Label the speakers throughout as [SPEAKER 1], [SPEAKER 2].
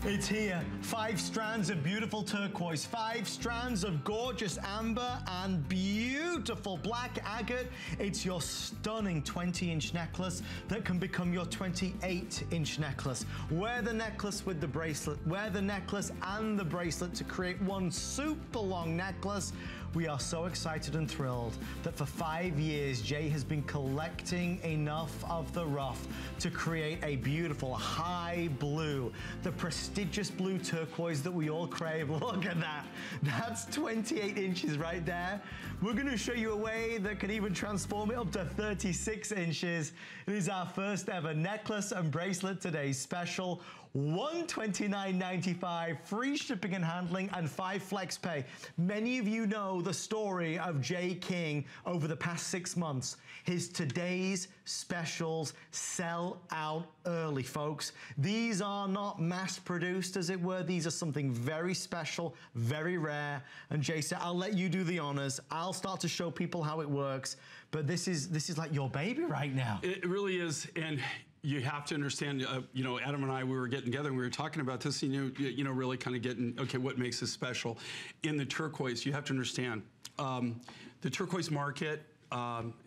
[SPEAKER 1] It's here. 5 strands of beautiful turquoise, 5 strands of gorgeous amber and beautiful black agate. It's your stunning 20-inch necklace that can become your 28-inch necklace. Wear the necklace with the bracelet. Wear the necklace and the bracelet to create one super long necklace. We are so excited and thrilled that for 5 years, Jay has been collecting enough of the rough to create a beautiful high blue, the prestigious blue turquoise that we all crave. Look at that. That's 28 inches right there. We're going to show you a way that can even transform it up to 36 inches. It is our first ever necklace and bracelet today's special. $129.95, free shipping and handling, and 5 flex pay. Many of you know the story of Jay King over the past 6 months. His today's specials sell out early, folks. These are not mass produced, as it were. These are something very special, very rare. And Jay said, I'll let you do the honors. I'll start to show people how it works. But this is like your baby right now.
[SPEAKER 2] It really is. And you have to understand, you know, Adam and I, we were getting together and we were talking about this, you know, really kind of getting, okay, what makes this special? In the turquoise, you have to understand, the turquoise market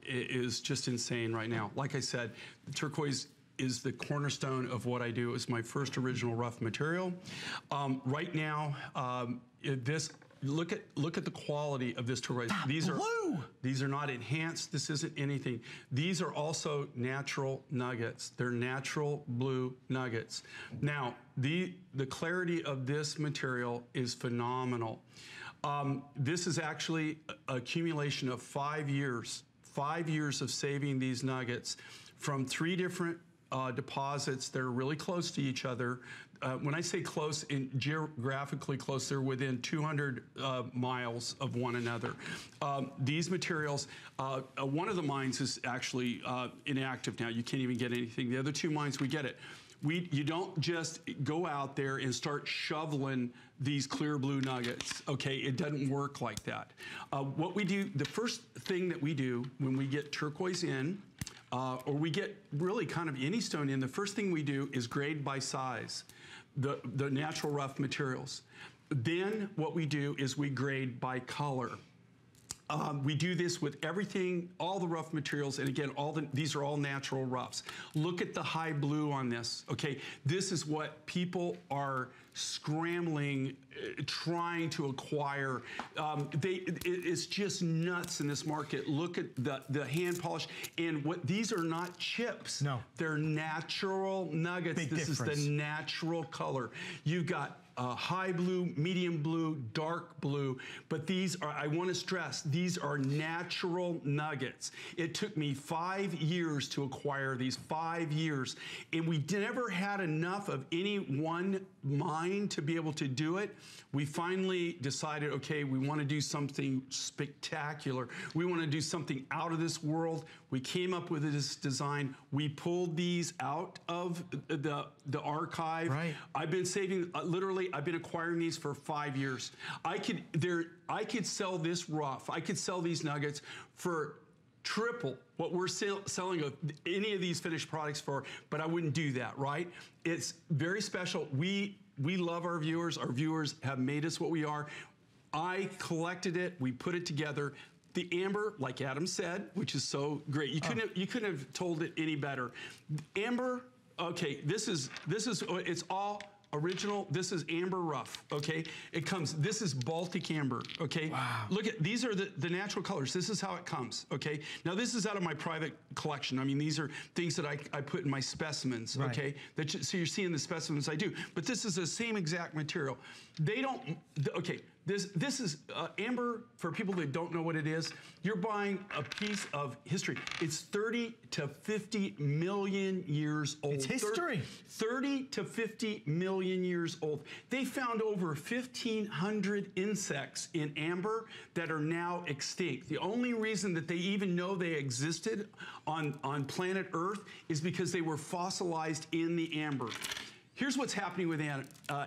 [SPEAKER 2] is just insane right now. Like I said, the turquoise is the cornerstone of what I do. It's my first original rough material. Right now, look at the quality of this turquoise. These are not enhanced. This isn't anything. These are also natural nuggets. They're natural blue nuggets. Now, the clarity of this material is phenomenal. This is actually accumulation of 5 years. 5 years of saving these nuggets from 3 different deposits that are really close to each other. When I say close, geographically close, they're within 200 miles of one another. These materials, one of the mines is actually inactive now. You can't even get anything. The other 2 mines, we get it. You don't just go out there and start shoveling these clear blue nuggets, okay? It doesn't work like that. What we do, the first thing that we do when we get turquoise in, or we get really kind of any stone in, the first thing we do is grade by size, the natural rough materials. Then what we do is we grade by color. We do this with everything, all the rough materials, and again, these are all natural roughs. Look at the high blue on this, okay? This is what people are scrambling, trying to acquire. It's just nuts in this market. Look at the hand polish, and these are not chips. No. They're natural nuggets.
[SPEAKER 1] Big difference.
[SPEAKER 2] Is the natural color. You've got high blue, medium blue, dark blue, but these are, I want to stress, these are natural nuggets. It took me 5 years to acquire these, 5 years, and we never had enough of any one mine to be able to do it. We finally decided, okay, we want to do something spectacular. We want to do something out of this world. We came up with this design. We pulled these out of the archive. Right. I've been saving, literally, I've been acquiring these for 5 years. I could sell this rough. I could sell these nuggets for triple what we're selling any of these finished products for, but I wouldn't do that, right? It's very special. We love our viewers. Our viewers have made us what we are. I collected it. We put it together. The amber, like Adam said, which is so great. You couldn't have told it any better. Amber, okay, it's all original. This is amber rough, okay? This is Baltic amber, okay? Wow. Look at, these are the natural colors. This is how it comes, okay? Now this is out of my private collection. I mean, these are things that I put in my specimens, right. Okay? So you're seeing the specimens I do. But this is the same exact material. They don't, okay, this is amber, for people that don't know what it is, you're buying a piece of history. It's 30 to 50 million years old.
[SPEAKER 1] It's history.
[SPEAKER 2] 30 to 50 million years old. They found over 1,500 insects in amber that are now extinct. The only reason that they even know they existed on planet Earth is because they were fossilized in the amber. Here's what's happening with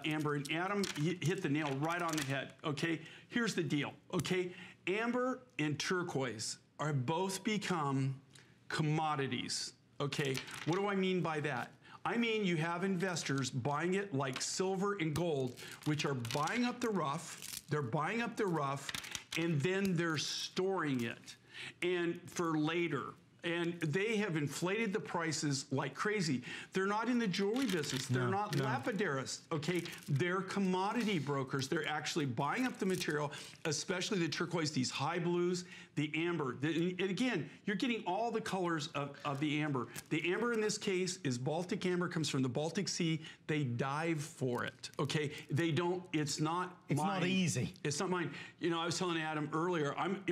[SPEAKER 2] amber, and Adam hit the nail right on the head, okay? Here's the deal, okay? Amber and turquoise are both become commodities, okay? What do I mean by that? I mean, you have investors buying it like silver and gold, which are buying up the rough. They're buying up the rough, and then they're storing it, and for later. And they have inflated the prices like crazy. They're not in the jewelry business. They're not lapidarists, okay? They're commodity brokers. They're actually buying up the material, especially the turquoise, these high blues, the amber. And again, you're getting all the colors of the amber. The amber in this case is Baltic amber, comes from the Baltic Sea. They dive for it, okay? They don't, it's not
[SPEAKER 1] easy.
[SPEAKER 2] It's not mine. You know, I was telling Adam earlier, I'm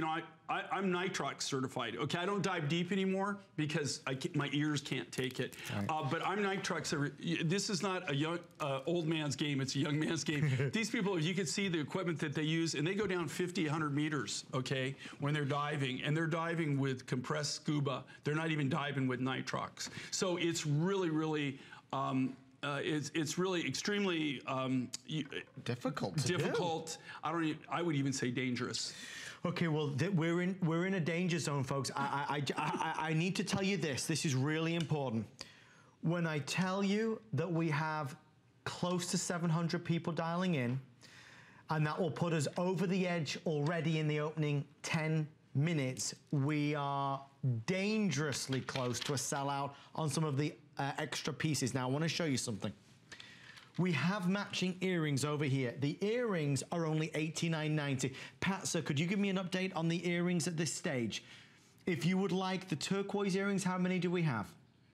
[SPEAKER 2] nitrox certified. Okay, I don't dive deep anymore because my ears can't take it. Right. But I'm nitrox. This is not a young old man's game. It's a young man's game. These people, you can see the equipment that they use, and they go down 50, 100 meters. Okay, when they're diving, and they're diving with compressed scuba. They're not even diving with nitrox. So it's really, really. It's really extremely
[SPEAKER 1] difficult.
[SPEAKER 2] Difficult. I would even say dangerous.
[SPEAKER 1] Okay, well, we're in a danger zone, folks. I need to tell you this. This is really important. When I tell you that we have close to 700 people dialing in, and that will put us over the edge already in the opening 10 minutes, we are dangerously close to a sellout on some of the extra pieces. Now, I want to show you something. We have matching earrings over here. The earrings are only $89.90. Pat, sir, could you give me an update on the earrings at this stage? If you would like the turquoise earrings, how many do we have?